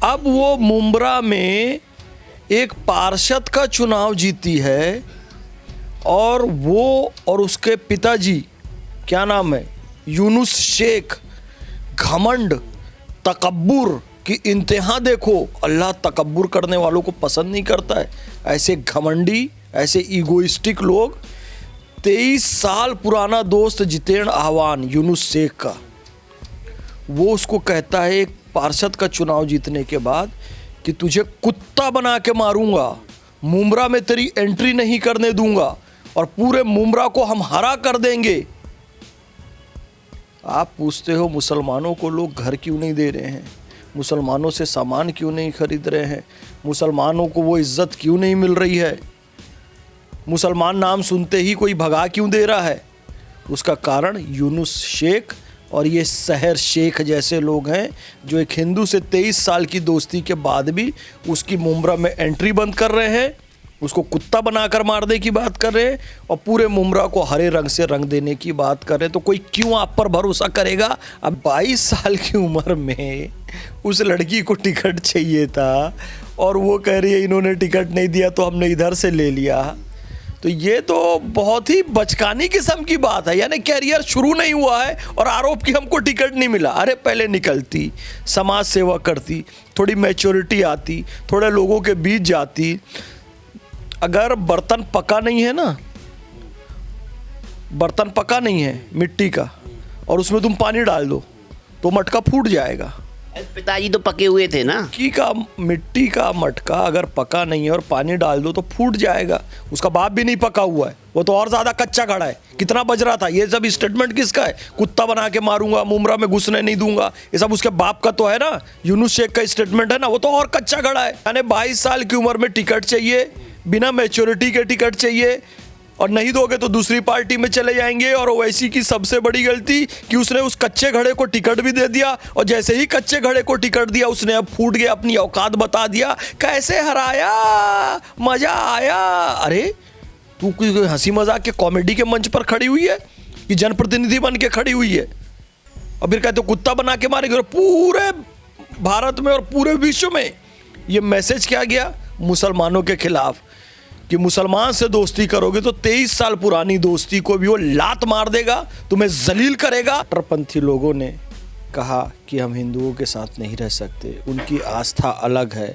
अब वो मुंब्रा में एक पार्षद का चुनाव जीती है और वो और उसके पिताजी, क्या नाम है, यूनुस शेख, घमंड तकब्बुर की इंतहा देखो। अल्लाह तकब्बुर करने वालों को पसंद नहीं करता है। ऐसे घमंडी, ऐसे ईगोइस्टिक लोग। 23 साल पुराना दोस्त जितेंद्र आह्वान यूनुस शेख का, वो उसको कहता है एक पार्षद का चुनाव जीतने के बाद कि तुझे कुत्ता बना के मारूंगा, मुंब्रा में तेरी एंट्री नहीं करने दूंगा और पूरे मुंब्रा को हम हरा कर देंगे। आप पूछते हो मुसलमानों को लोग घर क्यों नहीं दे रहे हैं, मुसलमानों से सामान क्यों नहीं खरीद रहे हैं, मुसलमानों को वो इज्जत क्यों नहीं मिल रही है, मुसलमान नाम सुनते ही कोई भगा क्यों दे रहा है। उसका कारण यूनुस शेख और ये सहर शेख जैसे लोग हैं जो एक हिंदू से 23 साल की दोस्ती के बाद भी उसकी मुंब्रा में एंट्री बंद कर रहे हैं, उसको कुत्ता बनाकर मारने की बात कर रहे हैं और पूरे मुंब्रा को हरे रंग से रंग देने की बात कर रहे हैं। तो कोई क्यों आप पर भरोसा करेगा। अब 22 साल की उम्र में उस लड़की को टिकट चाहिए था और वो कह रही है इन्होंने टिकट नहीं दिया तो हमने इधर से ले लिया। तो ये तो बहुत ही बचकानी किस्म की बात है। यानी कैरियर शुरू नहीं हुआ है और आरोप कि हमको टिकट नहीं मिला। अरे पहले निकलती, समाज सेवा करती, थोड़ी मैच्योरिटी आती, थोड़े लोगों के बीच जाती। अगर बर्तन पका नहीं है ना, बर्तन पका नहीं है मिट्टी का और उसमें तुम पानी डाल दो तो मटका फूट जाएगा। पिताजी तो पके हुए थे ना। मिट्टी का मटका अगर पका नहीं है और पानी डाल दो तो फूट जाएगा। उसका बाप भी नहीं पका हुआ है, वो तो और ज्यादा कच्चा खड़ा है। कितना बज रहा था। ये सब स्टेटमेंट किसका है, कुत्ता बना के मारूंगा, मुंब्रा में घुसने नहीं दूंगा, ये सब उसके बाप का तो है ना, यूनुस शेख का स्टेटमेंट है ना। वो तो और कच्चा खड़ा है। यानी 22 साल की उम्र में टिकट चाहिए, बिना मैच्योरिटी के टिकट चाहिए और नहीं दोगे तो दूसरी पार्टी में चले जाएंगे। और ओवैसी की सबसे बड़ी गलती कि उसने उस कच्चे घड़े को टिकट भी दे दिया और जैसे ही कच्चे घड़े को टिकट दिया उसने अब फूट गया, अपनी औकात बता दिया, कैसे हराया, मजा आया। अरे तू कोई हंसी मजाक के कॉमेडी के मंच पर खड़ी हुई है कि जनप्रतिनिधि बन के खड़ी हुई है और फिर कहते कुत्ता बना के मारेंगे। और पूरे भारत में और पूरे विश्व में ये मैसेज क्या गया मुसलमानों के खिलाफ कि मुसलमान से दोस्ती करोगे तो 23 साल पुरानी दोस्ती को भी वो लात मार देगा, तुम्हें जलील करेगा। कट्टरपंथी लोगों ने कहा कि हम हिंदुओं के साथ नहीं रह सकते, उनकी आस्था अलग है।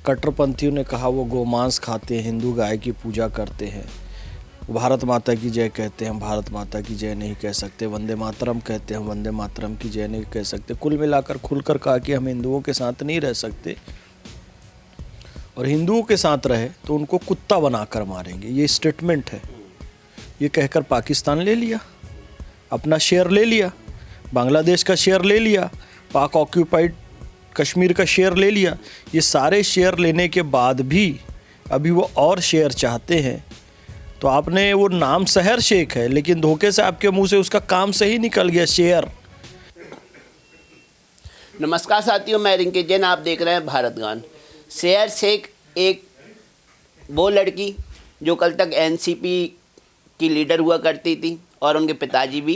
कट्टरपंथियों ने कहा वो गोमांस खाते हैं, हिंदू गाय की पूजा करते हैं, भारत माता की जय कहते हैं, भारत माता की जय नहीं कह सकते, वंदे मातरम कहते हैं, वंदे मातरम की जय नहीं कह सकते। कुल मिलाकर खुलकर कहा कि हम हिंदुओं के साथ नहीं रह सकते और हिंदुओं के साथ रहे तो उनको कुत्ता बनाकर मारेंगे। ये स्टेटमेंट है। ये कहकर पाकिस्तान ले लिया, अपना शेयर ले लिया, बांग्लादेश का शेयर ले लिया, पाक ऑक्यूपाइड कश्मीर का शेयर ले लिया। ये सारे शेयर लेने के बाद भी अभी वो और शेयर चाहते हैं। तो आपने वो नाम सहर शेख है लेकिन धोखे से आपके मुंह से उसका काम सही निकल गया, शेयर। नमस्कार साथियों, मैं रिंकी जैन, आप देख रहे हैं भारत गान। सहर शेख एक वो लड़की जो कल तक एनसीपी की लीडर हुआ करती थी और उनके पिताजी भी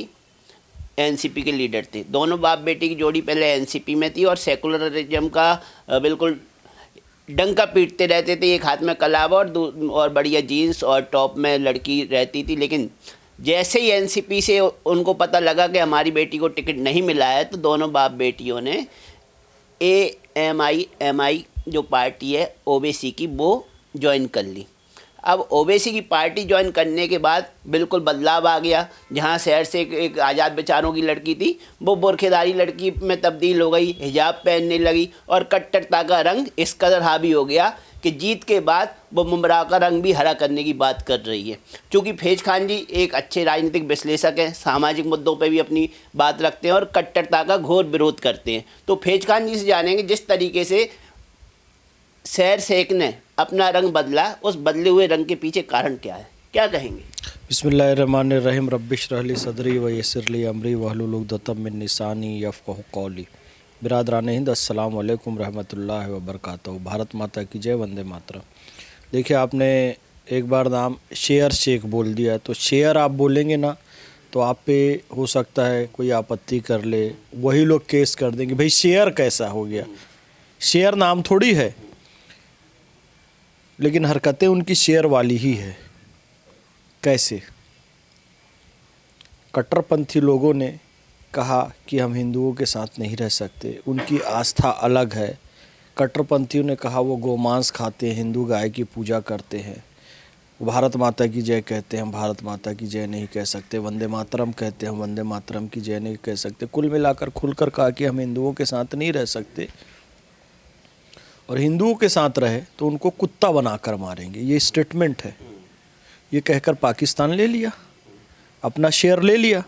एनसीपी के लीडर थे। दोनों बाप बेटी की जोड़ी पहले एनसीपी में थी और सेकुलरिज्म का बिल्कुल डंका पीटते रहते थे। एक हाथ में कलावा और बढ़िया जीन्स और टॉप में लड़की रहती थी। लेकिन जैसे ही एनसीपी से उनको पता लगा कि हमारी बेटी को टिकट नहीं मिला है तो दोनों बाप बेटियों ने एएमआई जो पार्टी है ओवैसी की, वो ज्वाइन कर ली। अब ओवैसी की पार्टी ज्वाइन करने के बाद बिल्कुल बदलाव आ गया। जहाँ शहर से एक आज़ाद विचारों की लड़की थी वो बुरखेदारी लड़की में तब्दील हो गई, हिजाब पहनने लगी और कट्टरता का रंग इस कदर हावी हो गया कि जीत के बाद वो मुंब्रा का रंग भी हरा करने की बात कर रही है। चूँकि फैज़ खान जी एक अच्छे राजनीतिक विश्लेषक हैं, सामाजिक मुद्दों पर भी अपनी बात रखते हैं और कट्टरता का घोर विरोध करते हैं। तो फैज़ खान जी से जानेंगे जिस तरीके से सहर शेख ने अपना रंग बदला, उस बदले हुए रंग के पीछे कारण क्या है, क्या कहेंगे? बिस्मिल्लाहिर्रहमानिर्रहीम, रब्बिश रहली सदरी व यस्सिरली अमरी वहलुल उक़दतम मिन लिसानी यफ़क़हू क़ौली। बिरादरान हिंद, अस्सलाम वालेकुम रहमतुल्लाहि व बरकातहू। भारत माता की जय, वंदे मातरम। देखिए, आपने एक बार नाम शेर शेख बोल दिया तो शेर आप बोलेंगे ना तो आप पे हो सकता है कोई आपत्ति कर ले, वही लोग केस कर देंगे, भाई शेर कैसा हो गया। शेर नाम थोड़ी है, लेकिन हरकतें उनकी शेर वाली ही है। कैसे? कट्टरपंथी लोगों ने कहा कि हम हिंदुओं के साथ नहीं रह सकते, उनकी आस्था अलग है। कट्टरपंथियों ने कहा वो गोमांस खाते हैं, हिंदू गाय की पूजा करते हैं, भारत माता की जय कहते हैं, हम भारत माता की जय नहीं कह सकते, वंदे मातरम कहते हैं, हम वंदे मातरम की जय नहीं कह सकते। कुल मिलाकर खुलकर कहा कि हम हिंदुओं के साथ नहीं रह सकते, और हिंदुओं के साथ रहे तो उनको कुत्ता बनाकर मारेंगे। ये स्टेटमेंट है। ये कहकर पाकिस्तान ले लिया, अपना शेयर ले लिया,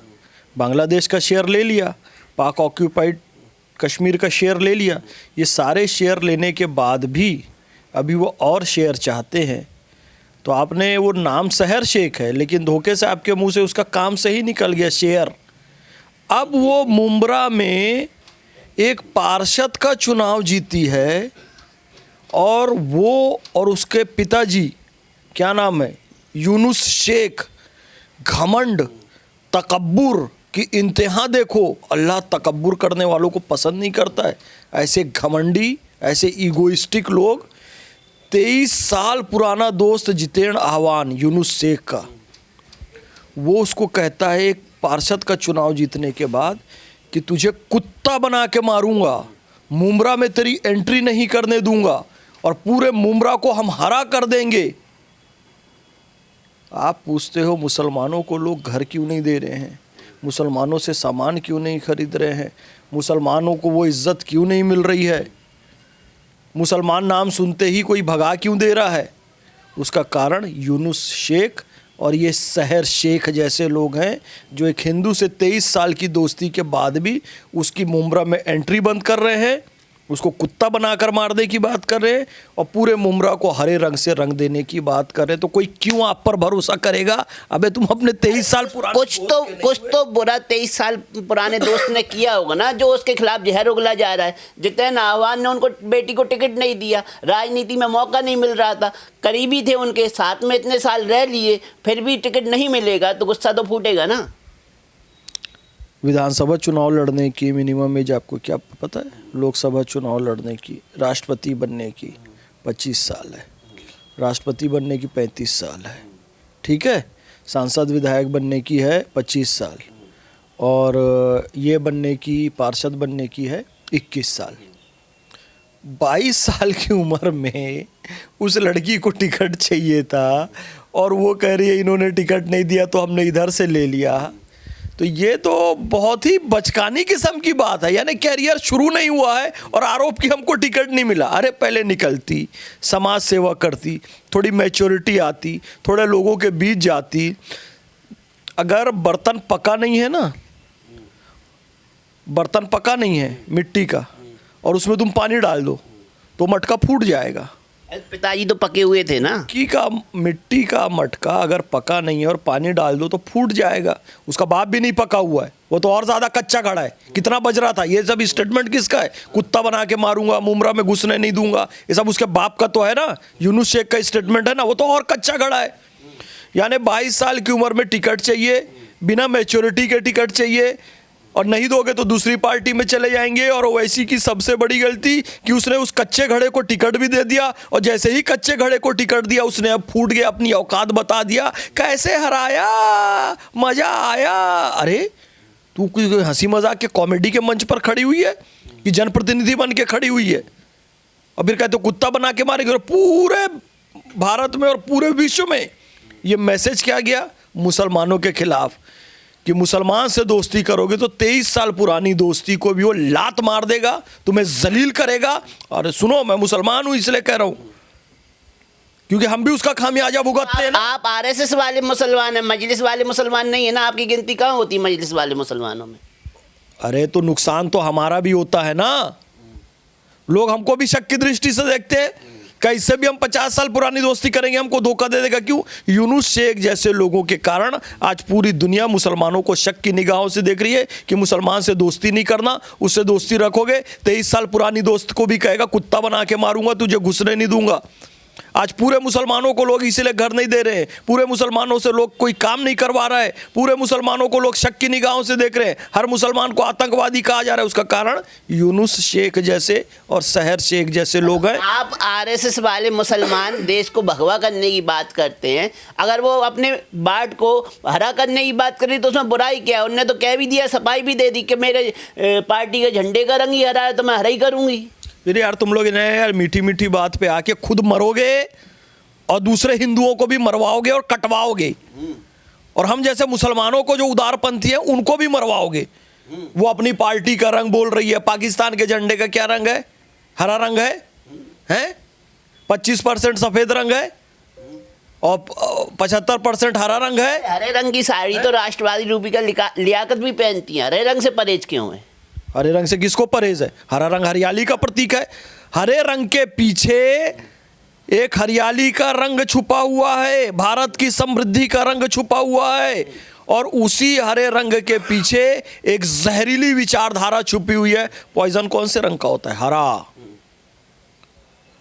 बांग्लादेश का शेयर ले लिया, पाक ऑक्यूपाइड कश्मीर का शेयर ले लिया। ये सारे शेयर लेने के बाद भी अभी वो और शेयर चाहते हैं। तो आपने वो नाम सहर शेख है, लेकिन धोखे से आपके मुंह से उसका काम सही निकल गया, शेयर। अब वो मुंब्रा में एक पार्षद का चुनाव जीती है, और वो और उसके पिताजी, क्या नाम है, यूनुस शेख, घमंड तकब्बुर की इंतहा देखो। अल्लाह तकब्बुर करने वालों को पसंद नहीं करता है। ऐसे घमंडी, ऐसे ईगोइस्टिक लोग। 23 साल पुराना दोस्त जितेंद्र आह्वान यूनुस शेख का, वो उसको कहता है एक पार्षद का चुनाव जीतने के बाद कि तुझे कुत्ता बना के मारूंगा, मुंब्रा में तेरी एंट्री नहीं करने दूंगा, और पूरे मुंब्रा को हम हरा कर देंगे। आप पूछते हो मुसलमानों को लोग घर क्यों नहीं दे रहे हैं, मुसलमानों से सामान क्यों नहीं खरीद रहे हैं, मुसलमानों को वो इज़्ज़त क्यों नहीं मिल रही है, मुसलमान नाम सुनते ही कोई भगा क्यों दे रहा है? उसका कारण यूनुस शेख और ये सहर शेख जैसे लोग हैं, जो एक हिंदू से 23 साल की दोस्ती के बाद भी उसकी मुंब्रा में एंट्री बंद कर रहे हैं, उसको कुत्ता बनाकर मारने की बात कर रहे हैं, और पूरे मुंब्रा को हरे रंग से रंग देने की बात कर रहे हैं। तो कोई क्यों आप पर भरोसा करेगा? अबे तुम अपने 23 साल पुराने कुछ तो बुरा 23 साल पुराने दोस्त ने किया होगा ना, जो उसके खिलाफ जहर उगला जा रहा है। जितेंद्र आह्वान ने उनको बेटी को टिकट नहीं दिया, राजनीति में मौका नहीं मिल रहा था, करीबी थे उनके साथ में, इतने साल रह लिए, फिर भी टिकट नहीं मिलेगा तो गुस्सा तो फूटेगा ना। विधानसभा चुनाव लड़ने की मिनिमम एज आपको क्या पता है? लोकसभा चुनाव लड़ने की, राष्ट्रपति बनने की 25 साल है, राष्ट्रपति बनने की 35 साल है, ठीक है। सांसद विधायक बनने की है 25 साल, और ये बनने की, पार्षद बनने की है 21 साल। 22 साल की उम्र में उस लड़की को टिकट चाहिए था, और वो कह रही है इन्होंने टिकट नहीं दिया तो हमने इधर से ले लिया। तो ये तो बहुत ही बचकानी किस्म की बात है। यानी कैरियर शुरू नहीं हुआ है और आरोप कि हमको टिकट नहीं मिला। अरे पहले निकलती, समाज सेवा करती, थोड़ी मैच्योरिटी आती, थोड़े लोगों के बीच जाती। अगर बर्तन पका नहीं है ना, बर्तन पका नहीं है मिट्टी का, और उसमें तुम पानी डाल दो तो मटका फूट जाएगा। पिताजी तो पके हुए थे ना। मिट्टी का मटका अगर पका नहीं है और पानी डाल दो तो फूट जाएगा। उसका बाप भी नहीं पका हुआ है, वो तो और ज्यादा कच्चा खड़ा है। कितना बज रहा था? ये सब स्टेटमेंट किसका है? कुत्ता बना के मारूंगा, मुंब्रा में घुसने नहीं दूंगा, ये सब उसके बाप का तो है ना, यूनुस शेख का स्टेटमेंट है ना, वो तो और कच्चा खड़ा है। यानी 22 साल की उम्र में टिकट चाहिए, बिना मैच्योरिटी के टिकट चाहिए, और नहीं दोगे तो दूसरी पार्टी में चले जाएंगे। और ओवैसी की सबसे बड़ी गलती कि उसने उस कच्चे घड़े को टिकट भी दे दिया, और जैसे ही कच्चे घड़े को टिकट दिया उसने अब फूट गया, अपनी औकात बता दिया, कैसे हराया, मजा आया। अरे तू कोई हंसी मजाक के कॉमेडी के मंच पर खड़ी हुई है कि जनप्रतिनिधि बन के खड़ी हुई है, और फिर कहते कुत्ता बना के मारेंगे। और पूरे भारत में और पूरे विश्व में ये मैसेज क्या गया मुसलमानों के खिलाफ कि मुसलमान से दोस्ती करोगे तो 23 साल पुरानी दोस्ती को भी वो लात मार देगा, तुम्हें जलील करेगा। और सुनो, मैं मुसलमान हूं इसलिए कह रहा हूं क्योंकि हम भी उसका खामियाजा भुगतते हैं ना। आप आरएसएस वाले मुसलमान हैं, मजलिस वाले मुसलमान नहीं है ना। आपकी गिनती कहाँ होती है मजलिस वाले मुसलमानों में? अरे तो नुकसान तो हमारा भी होता है ना। लोग हमको भी शक की दृष्टि से देखते हैं, कैसे भी हम 50 साल पुरानी दोस्ती करेंगे हमको धोखा दे देगा। क्यों? यूनुस शेख जैसे लोगों के कारण आज पूरी दुनिया मुसलमानों को शक की निगाहों से देख रही है कि मुसलमान से दोस्ती नहीं करना, उससे दोस्ती रखोगे 23 साल पुरानी दोस्त को भी कहेगा कुत्ता बना के मारूंगा, तुझे घुसने नहीं दूंगा। आज पूरे मुसलमानों को लोग इसीलिए घर नहीं दे रहे हैं, पूरे मुसलमानों से लोग कोई काम नहीं करवा रहा है, पूरे मुसलमानों को लोग शक की निगाहों से देख रहे हैं, हर मुसलमान को आतंकवादी कहा जा रहा है। उसका कारण यूनुस शेख जैसे और सहर शेख जैसे लोग हैं। आप आरएसएस वाले मुसलमान देश को भगवा करने की बात करते हैं, अगर वो अपने बाढ़ को हरा करने की बात करी तो उसमें बुराई क्या है? उन्होंने तो कह भी दिया, सफाई भी दे दी कि मेरे पार्टी के झंडे का रंग ही हरा है तो मैं हरा ही करूंगी। फिर यार तुम लोग इन्हें यार मीठी मीठी बात पे आके खुद मरोगे और दूसरे हिंदुओं को भी मरवाओगे और कटवाओगे, और हम जैसे मुसलमानों को जो उदारपंथी है उनको भी मरवाओगे। वो अपनी पार्टी का रंग बोल रही है, पाकिस्तान के झंडे का क्या रंग है? हरा रंग है, हैं? 25% सफेद रंग है और 75% हरा रंग है। हरे रंग की साड़ी तो राष्ट्रवादी रूपी का लियाकत भी पहनती है, हरे रंग से परहेज क्यों है? हरे रंग से किसको परहेज है? हरा रंग हरियाली का प्रतीक है। हरे रंग के पीछे एक हरियाली का रंग छुपा हुआ है, भारत की समृद्धि का रंग छुपा हुआ है, और उसी हरे रंग के पीछे एक जहरीली विचारधारा छुपी हुई है। पॉइजन कौन से रंग का होता है? हरा।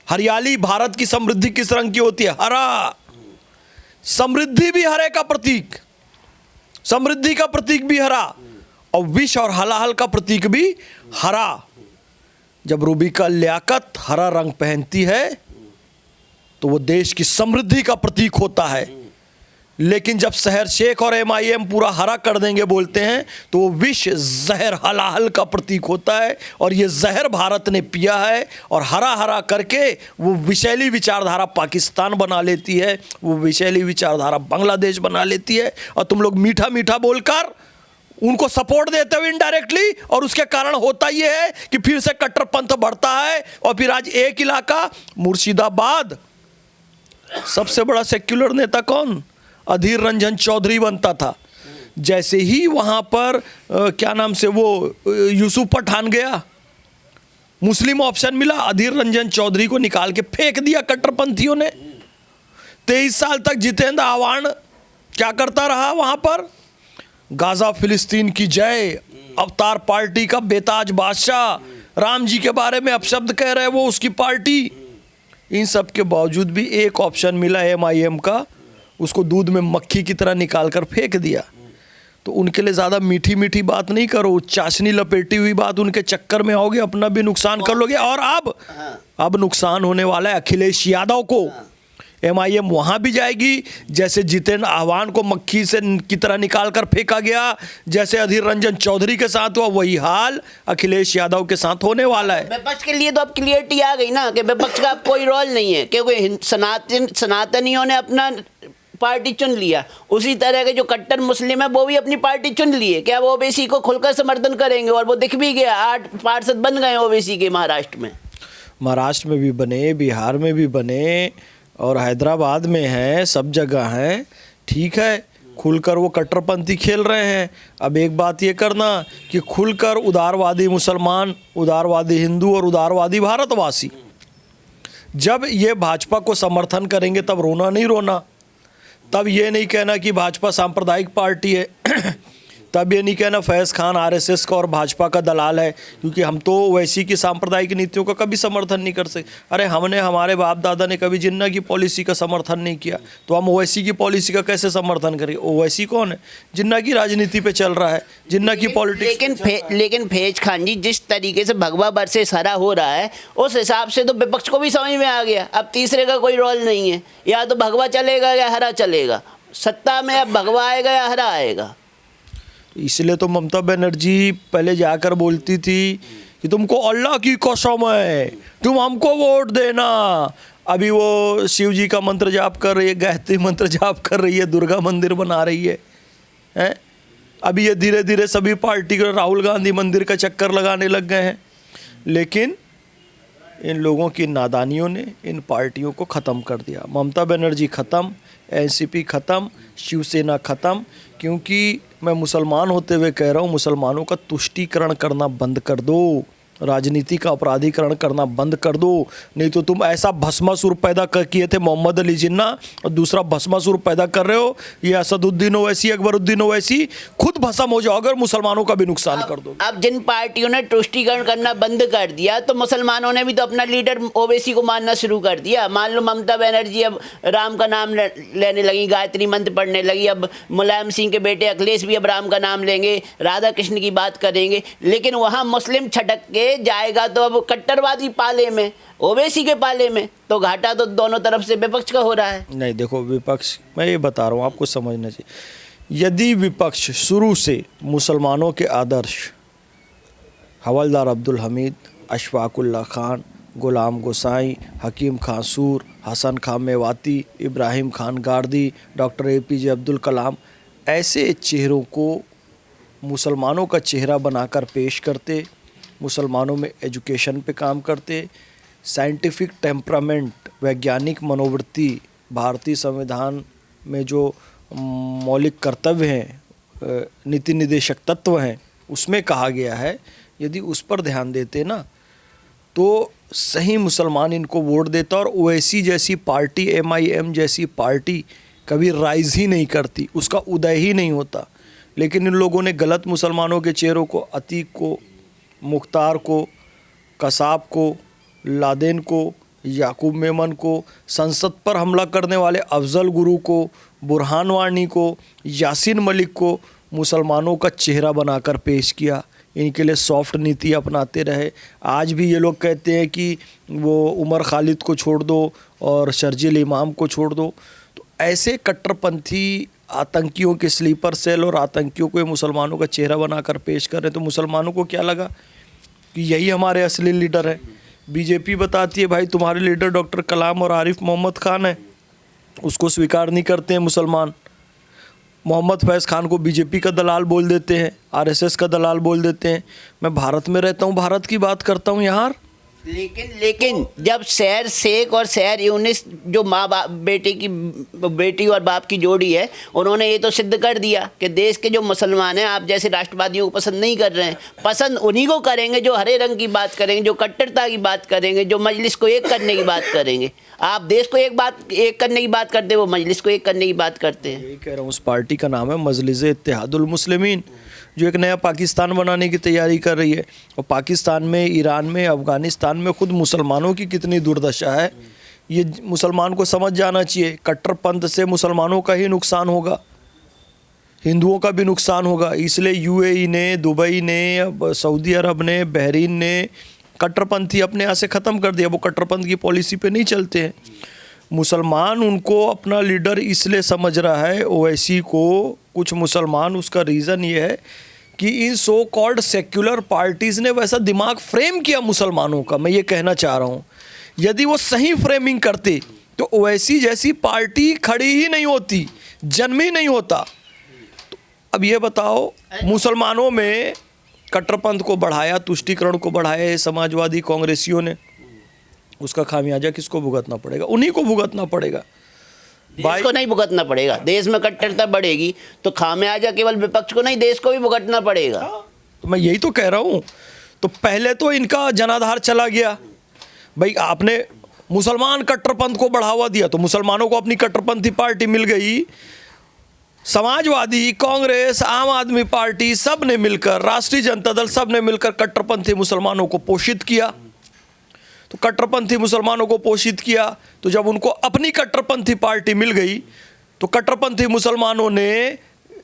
हरियाली, भारत की समृद्धि किस रंग की होती है? हरा। समृद्धि भी हरे का प्रतीक, समृद्धि का प्रतीक भी हरा, और विष और हलाहल का प्रतीक भी हरा। जब रूबी का लियाकत हरा रंग पहनती है तो वो देश की समृद्धि का प्रतीक होता है, लेकिन जब सहर शेख और MIM पूरा हरा कर देंगे बोलते हैं तो वो विष, जहर, हलाहल का प्रतीक होता है, और ये जहर भारत ने पिया है, और हरा हरा करके वो विषैली विचारधारा पाकिस्तान बना लेती है, वो विषैली विचारधारा बांग्लादेश बना लेती है, और तुम लोग मीठा मीठा बोलकर उनको सपोर्ट देते हुए इनडायरेक्टली, और उसके कारण होता ये है कि फिर से कट्टरपंथ बढ़ता है। और फिर आज एक इलाका मुर्शिदाबाद, सबसे बड़ा सेक्युलर नेता कौन? अधीर रंजन चौधरी बनता था। जैसे ही वहां पर क्या नाम से वो यूसुफ पठान गया, मुस्लिम ऑप्शन मिला, अधीर रंजन चौधरी को निकाल के फेंक दिया कट्टरपंथियों ने। 23 साल तक जितेंद्र आह्वान क्या करता रहा वहां पर? गाजा फिलिस्तीन की जय, अवतार पार्टी का बेताज बादशाह, राम जी के बारे में अपशब्द कह रहे वो, उसकी पार्टी। इन सब के बावजूद भी एक ऑप्शन मिला MIM का, उसको दूध में मक्खी की तरह निकाल कर फेंक दिया। तो उनके लिए ज़्यादा मीठी मीठी बात नहीं करो, चाशनी लपेटी हुई बात उनके चक्कर में आओगे, अपना भी नुकसान कर लोगे। और अब नुकसान होने वाला है अखिलेश यादव को। MIM वहाँ भी जाएगी, जैसे जितेंद्र आह्वान को मक्खी से की तरह निकाल कर फेंका गया, जैसे अधीर रंजन चौधरी के साथ हुआ, वही हाल अखिलेश यादव के साथ होने वाला है। विपक्ष के लिए तो अब क्लियरिटी आ गई ना कि विपक्ष का अब कोई रोल नहीं है, क्योंकि सनातनियों ने अपना पार्टी चुन लिया, उसी तरह के जो कट्टर मुस्लिम है वो भी अपनी पार्टी चुन लिए। क्या वो ओबीसी को खुलकर समर्थन करेंगे? और वो दिख भी गया, 8 पार्षद बन गए ओबीसी के महाराष्ट्र में। महाराष्ट्र में भी बने, बिहार में भी बने, और हैदराबाद में हैं, सब जगह हैं। ठीक है, खुलकर वो कट्टरपंथी खेल रहे हैं। अब एक बात ये करना कि खुलकर उदारवादी मुसलमान, उदारवादी हिंदू और उदारवादी भारतवासी जब ये भाजपा को समर्थन करेंगे तब रोना नहीं रोना। तब ये नहीं कहना कि भाजपा सांप्रदायिक पार्टी है तब ये नहीं कहना फैज़ खान RSS का और भाजपा का दलाल है, क्योंकि हम तो ओवैसी की सांप्रदायिक नीतियों का कभी समर्थन नहीं कर सकते। अरे हमने, हमारे बाप दादा ने कभी जिन्ना की पॉलिसी का समर्थन नहीं किया, तो हम ओवैसी की पॉलिसी का कैसे समर्थन करेंगे? ओवैसी कौन है? जिन्ना की राजनीति पे चल रहा है, जिन्ना की पॉलिटिक्स। लेकिन फैज़ खान जी, जिस तरीके से भगवा वर्सेस हरा हो रहा है, उस हिसाब से तो विपक्ष को भी समझ में आ गया अब तीसरे का कोई रोल नहीं है, या तो भगवा चलेगा या हरा चलेगा। सत्ता में अब भगवा आएगा या हरा आएगा। इसलिए तो ममता बनर्जी पहले जाकर बोलती थी कि तुमको अल्लाह की कसम है, तुम हमको वोट देना। अभी वो शिव जी का मंत्र जाप कर रही है, गायत्री मंत्र जाप कर रही है, दुर्गा मंदिर बना रही है, हैं? अभी ये धीरे धीरे सभी पार्टी को राहुल गांधी मंदिर का चक्कर लगाने लग गए हैं। लेकिन इन लोगों की नादानियों ने इन पार्टियों को ख़त्म कर दिया। ममता बनर्जी ख़त्म, NCP ख़त्म, शिवसेना ख़त्म। क्योंकि मैं मुसलमान होते हुए कह रहा हूँ, मुसलमानों का तुष्टीकरण करना बंद कर दो। राजनीति का अपराधीकरण करना बंद कर दो, नहीं तो तुम ऐसा भस्मासुर पैदा किए थे मोहम्मद अली जिन्ना, और दूसरा भस्मासुर पैदा कर रहे हो। ये असदुद्दीन ओवैसी, अकबरुद्दीन ओवैसी, खुद भस्म हो जाओगे और मुसलमानों का भी नुकसान कर दो। अब जिन पार्टियों ने तुष्टीकरण करना बंद कर दिया तो मुसलमानों ने भी तो अपना लीडर ओवैसी को मानना शुरू कर दिया। मान लो ममता बनर्जी अब राम का नाम लेने लगी, गायत्री मंत्र पढ़ने लगी, अब मुलायम सिंह के बेटे अखिलेश भी अब राम का नाम लेंगे, राधा कृष्ण की बात करेंगे, लेकिन वहाँ मुस्लिम छटक के जाएगा तो अब कट्टरवादी पाले में, ओवैसी के पाले में, तो घाटा तो दोनों तरफ से विपक्ष का हो रहा है। नहीं देखो, विपक्ष, मैं ये बता रहा हूँ आपको समझना चाहिए, यदि विपक्ष शुरू से मुसलमानों के आदर्श हवलदार अब्दुल हमीद, अशफाकुल्ला खान, गुलाम गोसाई, हकीम खां सूर, हसन खां मेवाती, इब्राहिम खान गार्दी, डॉक्टर APJ अब्दुल कलाम, ऐसे चेहरों को मुसलमानों का चेहरा बनाकर पेश करते, मुसलमानों में एजुकेशन पे काम करते, साइंटिफिक टेम्परामेंट, वैज्ञानिक मनोवृत्ति, भारतीय संविधान में जो मौलिक कर्तव्य हैं, नीति निर्देशक तत्व हैं, उसमें कहा गया है, यदि उस पर ध्यान देते ना तो सही मुसलमान इनको वोट देता। और ओवैसी जैसी पार्टी, MIM जैसी पार्टी कभी राइज ही नहीं करती, उसका उदय ही नहीं होता। लेकिन इन लोगों ने गलत मुसलमानों के चेहरों को, अतीक को, मुख्तार को, कसाब को, लादेन को, याकूब मेमन को, संसद पर हमला करने वाले अफजल गुरु को, बुरहान वानी को, यासीन मलिक को मुसलमानों का चेहरा बनाकर पेश किया। इनके लिए सॉफ्ट नीति अपनाते रहे। आज भी ये लोग कहते हैं कि वो उमर खालिद को छोड़ दो और शर्जील इमाम को छोड़ दो। तो ऐसे कट्टरपंथी आतंकियों के स्लीपर सेल और आतंकियों को ये मुसलमानों का चेहरा बनाकर पेश कर रहे हैं। तो मुसलमानों को क्या लगा कि यही हमारे असली लीडर है। बीजेपी बताती है भाई तुम्हारे लीडर डॉक्टर कलाम और आरिफ मोहम्मद खान है, उसको स्वीकार नहीं करते हैं मुसलमान। मोहम्मद फैज़ खान को बीजेपी का दलाल बोल देते हैं, RSS का दलाल बोल देते हैं। मैं भारत में रहता हूँ, भारत की बात करता हूँ यार। लेकिन जब शहर शेख और शहर यूनिस जो माँ बाप बेटी और बाप की जोड़ी है, उन्होंने ये तो सिद्ध कर दिया कि देश के जो मुसलमान हैं आप जैसे राष्ट्रवादियों को पसंद नहीं कर रहे हैं। पसंद उन्हीं को करेंगे जो हरे रंग की बात करेंगे, जो कट्टरता की बात करेंगे, जो मजलिस को एक करने की बात करेंगे। आप देश को एक करने की बात करते हैं, वो मजलिस को एक करने की बात करते हैं। यही कह रहा हूँ, उस पार्टी का नाम है मजलिस-ए-इत्तेहादुल मुस्लिमीन, जो एक नया पाकिस्तान बनाने की तैयारी कर रही है। और पाकिस्तान में, ईरान में, अफ़गानिस्तान में खुद मुसलमानों की कितनी दुर्दशा है, ये मुसलमान को समझ जाना चाहिए। कट्टरपंथ से मुसलमानों का ही नुकसान होगा, हिंदुओं का भी नुकसान होगा। इसलिए UAE ने, दुबई ने, सऊदी अरब ने, बहरीन ने कट्टरपंथी अपने यहाँ से ख़त्म कर दिया। वो कट्टरपंथ की पॉलिसी पे नहीं चलते हैं। मुसलमान उनको अपना लीडर इसलिए समझ रहा है, ओवैसी को, कुछ मुसलमान, उसका रीज़न ये है कि इन सो कॉल्ड सेक्युलर पार्टीज़ ने वैसा दिमाग फ्रेम किया मुसलमानों का। मैं ये कहना चाह रहा हूँ, यदि वो सही फ्रेमिंग करते तो ओवैसी जैसी पार्टी खड़ी ही नहीं होती, जन्म ही नहीं होता। तो अब ये बताओ, मुसलमानों में कट्टरपंथ को बढ़ाया, तुष्टीकरण को बढ़ाया समाजवादी कांग्रेसियों ने, उसका खामियाजा किसको भुगतना पड़ेगा? उन्हीं को भुगतना पड़ेगा। देश को नहीं भुगतना पड़ेगा। देश में कट्टरता बढ़ेगी तो खामियाजा केवल विपक्ष को नहीं, देश को भी भुगतना पड़ेगा। तो मैं यही तो कह रहा हूँ। तो पहले तो इनका जनाधार चला गया भाई, आपने मुसलमान कट्टरपंथ को बढ़ावा दिया तो मुसलमानों को अपनी कट्टरपंथी पार्टी मिल गई। समाजवादी, कांग्रेस, आम आदमी पार्टी, सब ने मिलकर, राष्ट्रीय जनता दल, सब ने मिलकर कट्टरपंथी मुसलमानों को पोषित किया। तो कट्टरपंथी मुसलमानों को पोषित किया, तो जब उनको अपनी कट्टरपंथी पार्टी मिल गई तो कट्टरपंथी मुसलमानों ने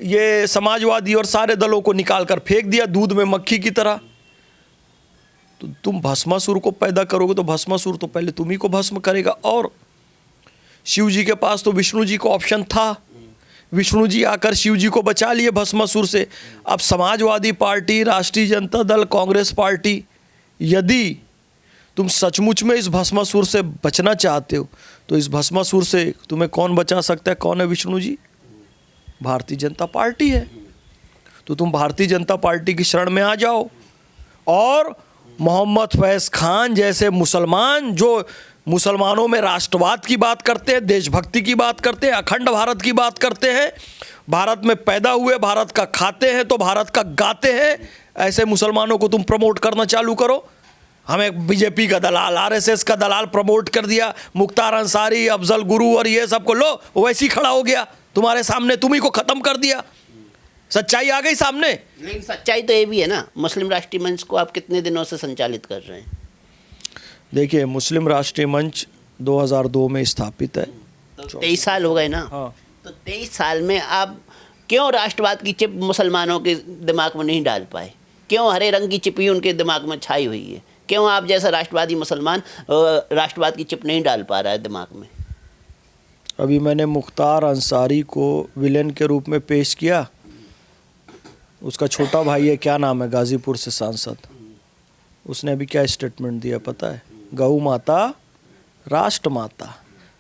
ये समाजवादी और सारे दलों को निकाल कर फेंक दिया दूध में मक्खी की तरह। तो तुम भस्मासुर को पैदा करोगे तो भस्मासुर तो पहले तुम ही को भस्म करेगा। और शिव जी के पास तो विष्णु जी को ऑप्शन था, विष्णु जी आकर शिव जी को बचा लिए भस्मासुर से। अब समाजवादी पार्टी, राष्ट्रीय जनता दल, कांग्रेस पार्टी, यदि तुम सचमुच में इस भस्मासुर से बचना चाहते हो तो इस भस्मासुर से तुम्हें कौन बचा सकता है? कौन है विष्णु जी? भारतीय जनता पार्टी है। तो तुम भारतीय जनता पार्टी की शरण में आ जाओ और मोहम्मद फैज़ खान जैसे मुसलमान, जो मुसलमानों में राष्ट्रवाद की बात करते हैं, देशभक्ति की बात करते हैं, अखंड भारत की बात करते हैं, भारत में पैदा हुए, भारत का खाते हैं तो भारत का गाते हैं, ऐसे मुसलमानों को तुम प्रमोट करना चालू करो। हमें बीजेपी का दलाल, आरएसएस का दलाल प्रमोट कर दिया, मुख्तार अंसारी, अफजल गुरु और ये सबको लो वैसे ही खड़ा हो गया तुम्हारे सामने, तुम्ही को खत्म कर दिया। सच्चाई आ गई सामने। लेकिन सच्चाई तो ये भी है ना, मुस्लिम राष्ट्रीय मंच को आप कितने दिनों से संचालित कर रहे हैं? देखिए, मुस्लिम राष्ट्रीय मंच 2002 में स्थापित है। तो 23 साल हो गए ना। हाँ। तो 23 साल में आप क्यों राष्ट्रवाद की चिप मुसलमानों के दिमाग में नहीं डाल पाए? क्यों हरे रंग की चिप ही उनके दिमाग में छाई हुई है? क्यों आप जैसा राष्ट्रवादी मुसलमान राष्ट्रवाद की चिप नहीं डाल पा रहा है दिमाग में? अभी मैंने मुख्तार अंसारी को विलेन के रूप में पेश किया। उसका छोटा भाई है, क्या नाम है, गाजीपुर से सांसद, उसने अभी क्या स्टेटमेंट दिया पता है? गौ माता राष्ट्र माता।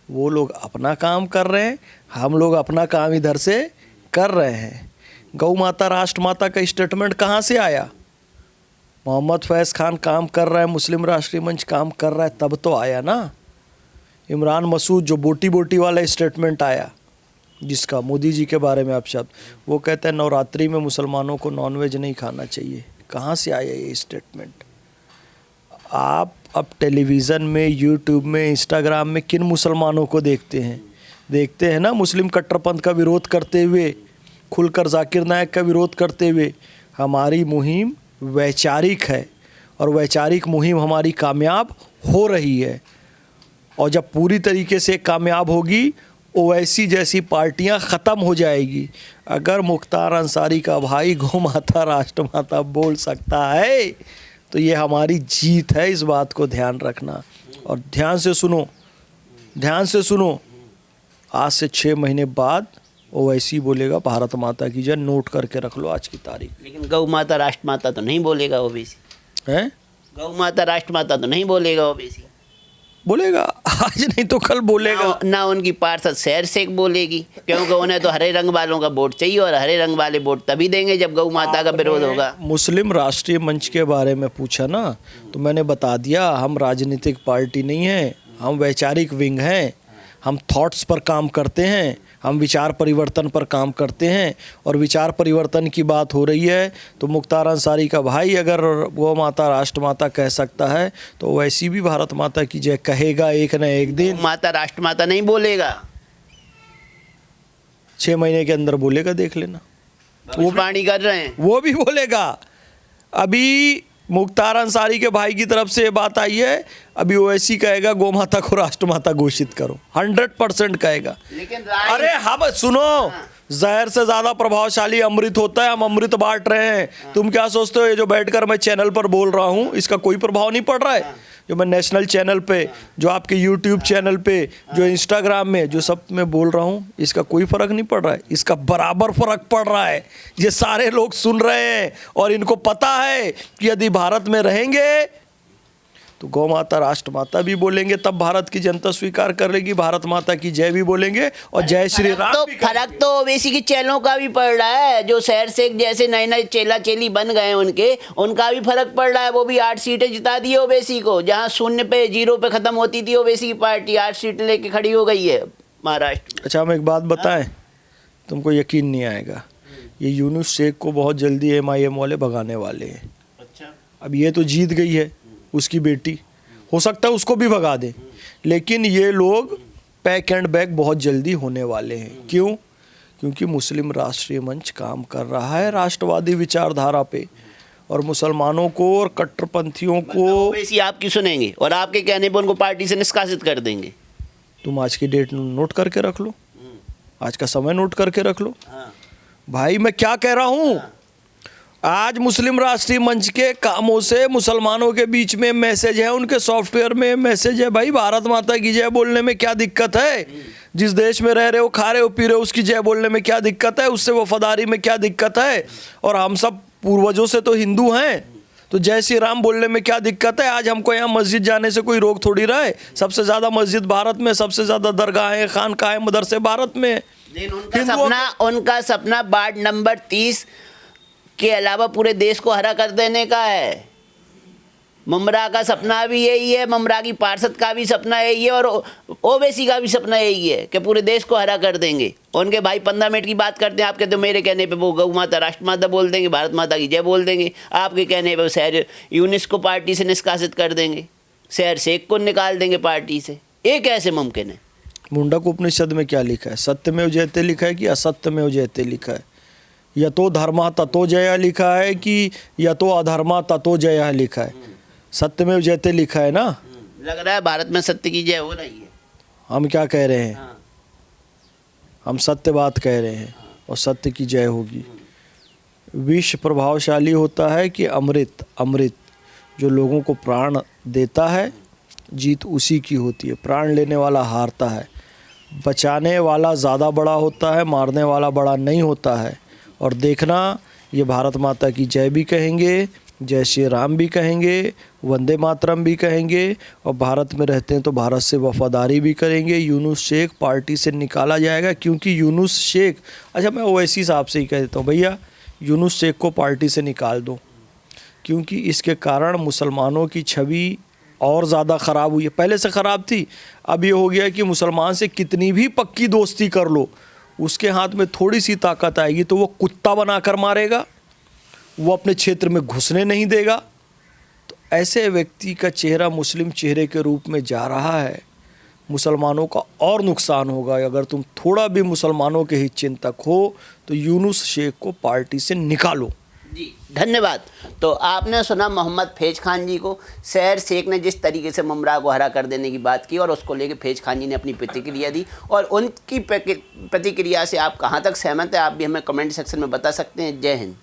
वो लोग अपना काम कर रहे हैं, हम लोग अपना काम इधर से कर रहे हैं। गौ माता राष्ट्र माता का स्टेटमेंट कहाँ से आया? मोहम्मद फैज़ खान काम कर रहा है, मुस्लिम राष्ट्रीय मंच काम कर रहा है, तब तो आया ना। इमरान मसूद जो बोटी बोटी वाला स्टेटमेंट आया, जिसका मोदी जी के बारे में आप शब्द, वो कहते हैं नवरात्रि में मुसलमानों को नॉनवेज नहीं खाना चाहिए। कहाँ से आया ये स्टेटमेंट? आप अब टेलीविज़न में, यूट्यूब में, इंस्टाग्राम में किन मुसलमानों को देखते हैं? देखते हैं ना मुस्लिम कट्टरपंथ का विरोध करते हुए, खुलकर जाकिर नायक का विरोध करते हुए। हमारी मुहिम वैचारिक है और वैचारिक मुहिम हमारी कामयाब हो रही है, और जब पूरी तरीके से कामयाब होगी ओवैसी जैसी पार्टियां ख़त्म हो जाएगी। अगर मुख्तार अंसारी का भाई गौ माता राष्ट्र माता बोल सकता है तो ये हमारी जीत है, इस बात को ध्यान रखना। और ध्यान से सुनो, ध्यान से सुनो, आज से 6 महीने बाद ओवैसी बोलेगा भारत माता की जय, नोट करके रख लो आज की तारीख। लेकिन गौ माता राष्ट्र माता तो नहीं बोलेगा ओबीसी हैं? गौ माता राष्ट्र माता तो नहीं बोलेगा ओबीसी। बोलेगा, आज नहीं तो कल बोलेगा। ना उनकी पार्षद शहर से बोलेगी, क्योंकि उन्हें तो हरे रंग वालों का वोट चाहिए, और हरे रंग वाले वोट तभी देंगे जब गौ माता का विरोध होगा। मुस्लिम राष्ट्रीय मंच के बारे में पूछा ना, तो मैंने बता दिया, हम राजनीतिक पार्टी नहीं हैं, हम वैचारिक विंग हैं। हम थॉट्स पर काम करते हैं, हम विचार परिवर्तन पर काम करते हैं। और विचार परिवर्तन की बात हो रही है तो मुख्तार अंसारी का भाई अगर गौ माता राष्ट्र माता कह सकता है तो वैसी भी भारत माता की जय कहेगा एक न एक दिन। माता राष्ट्र माता नहीं बोलेगा, 6 महीने के अंदर बोलेगा, देख लेना। भविष्यवाणी कर रहे हैं, वो भी बोलेगा। अभी मुख्तार अंसारी के भाई की तरफ से ये बात आई है, अभी ओवैसी कहेगा गौ माता को राष्ट्र माता घोषित करो, 100% कहेगा। लेकिन अरे हम सुनो, जहर से ज्यादा प्रभावशाली अमृत होता है, हम अमृत बांट रहे हैं। तुम क्या सोचते हो ये जो बैठकर मैं चैनल पर बोल रहा हूँ इसका कोई प्रभाव नहीं पड़ रहा है? जो मैं नेशनल चैनल पे, जो आपके यूट्यूब चैनल पे, जो इंस्टाग्राम में, जो सब मैं बोल रहा हूँ, इसका कोई फ़र्क नहीं पड़ रहा है? इसका बराबर फ़र्क पड़ रहा है। ये सारे लोग सुन रहे हैं और इनको पता है कि यदि भारत में रहेंगे तो गौ माता राष्ट्र माता भी बोलेंगे, तब भारत की जनता स्वीकार कर लेगी, भारत माता की जय भी बोलेंगे और जय श्री राम तो भी फर्क तो ओबीसी की चेलों का भी पड़ रहा है। जो शहर से जैसे नए नए चेला चेली बन गए उनका भी फर्क पड़ रहा है। वो भी 8 सीटें जिता दी ओबीसी को, जहां 0 पे 0 पे खत्म होती थी ओबीसी की पार्टी, 8 सीटें लेके खड़ी हो गई है महाराष्ट्र। अच्छा, हम एक बात बताएं, तुमको यकीन नहीं आएगा, ये यूनुस शेख को बहुत जल्दी MIM वाले भगाने वाले हैं। अच्छा, अब ये तो जीत गई है, उसकी बेटी, हो सकता है उसको भी भगा दे, लेकिन ये लोग पैक एंड बैक बहुत जल्दी होने वाले हैं। क्यों? क्योंकि मुस्लिम राष्ट्रीय मंच काम कर रहा है राष्ट्रवादी विचारधारा पे, और मुसलमानों को और कट्टरपंथियों को ओबीसी आपकी सुनेंगे और आपके कहने पर उनको पार्टी से निष्कासित कर देंगे। तुम आज की डेट नोट करके रख लो, आज का समय नोट करके रख लो। हाँ। भाई मैं क्या कह रहा हूँ, आज मुस्लिम राष्ट्रीय मंच के कामों से मुसलमानों के बीच में मैसेज है, उनके सॉफ्टवेयर में मैसेज है। भाई भारत माता की जय बोलने में क्या दिक्कत है? जिस देश में रह रहे हो, खा रहे हो, पी रहे हो, उसकी जय बोलने में क्या दिक्कत है? उससे वफादारी में क्या दिक्कत है? और हम सब पूर्वजों से तो हिंदू हैं, तो जय श्री राम बोलने में क्या दिक्कत है? आज हमको यहाँ मस्जिद जाने से कोई रोक थोड़ी रहा है। सबसे ज़्यादा मस्जिद भारत में, सबसे ज़्यादा दरगाहें, खानकाहें, मदरसे भारत में। उनका सपना वार्ड नंबर 30 के अलावा पूरे देश को हरा कर देने का है। मुमरा का सपना भी यही है, मुमरा की पार्षद का भी सपना यही है, और ओवैसी का भी सपना यही है कि पूरे देश को हरा कर देंगे। उनके भाई 15 मिनट की बात करते हैं, आपके तो मेरे कहने पे वो गौ माता राष्ट्रमाता बोल देंगे, भारत माता की जय बोल देंगे। आपके कहने पे वो शहर यूनिस को पार्टी से निष्कासित कर देंगे, शहर शेख को निकाल देंगे पार्टी से। ये कैसे मुमकिन है? मुंडक उपनिषद में क्या लिखा है? सत्यमेव जयते लिखा है कि असत्यमेव जयते लिखा है? या तो धर्मा ततो जया लिखा है कि या तो अधर्मा ततो जया लिखा है? सत्यमेव जयते लिखा है ना। लग रहा है भारत में सत्य की जय हो रही है। हम क्या कह रहे हैं? हाँ। हम सत्य बात कह रहे हैं और सत्य की जय होगी। विष प्रभावशाली होता है कि अमृत? अमृत जो लोगों को प्राण देता है, जीत उसी की होती है। प्राण लेने वाला हारता है। बचाने वाला ज़्यादा बड़ा होता है, मारने वाला बड़ा नहीं होता है। और देखना, ये भारत माता की जय भी कहेंगे, जय श्री राम भी कहेंगे, वंदे मातरम भी कहेंगे, और भारत में रहते हैं तो भारत से वफादारी भी करेंगे। यूनुस शेख पार्टी से निकाला जाएगा, क्योंकि यूनुस शेख, अच्छा मैं ओवैसी साहब से ही कह देता हूँ, भैया यूनुस शेख को पार्टी से निकाल दो, क्योंकि इसके कारण मुसलमानों की छवि और ज़्यादा ख़राब हुई है। पहले से ख़राब थी, अब ये हो गया कि मुसलमान से कितनी भी पक्की दोस्ती कर लो, उसके हाथ में थोड़ी सी ताकत आएगी तो वो कुत्ता बनाकर मारेगा, वो अपने क्षेत्र में घुसने नहीं देगा। तो ऐसे व्यक्ति का चेहरा मुस्लिम चेहरे के रूप में जा रहा है। मुसलमानों का और नुकसान होगा। अगर तुम थोड़ा भी मुसलमानों के हित चिंतक हो तो यूनुस शेख को पार्टी से निकालो। जी धन्यवाद। तो आपने सुना मोहम्मद फैज खान जी को। शहर शेख ने जिस तरीके से मुमरा को हरा कर देने की बात की और उसको लेके फैज खान जी ने अपनी प्रतिक्रिया दी, और उनकी प्रतिक्रिया से आप कहाँ तक सहमत हैं, आप भी हमें कमेंट सेक्शन में बता सकते हैं। जय हिंद।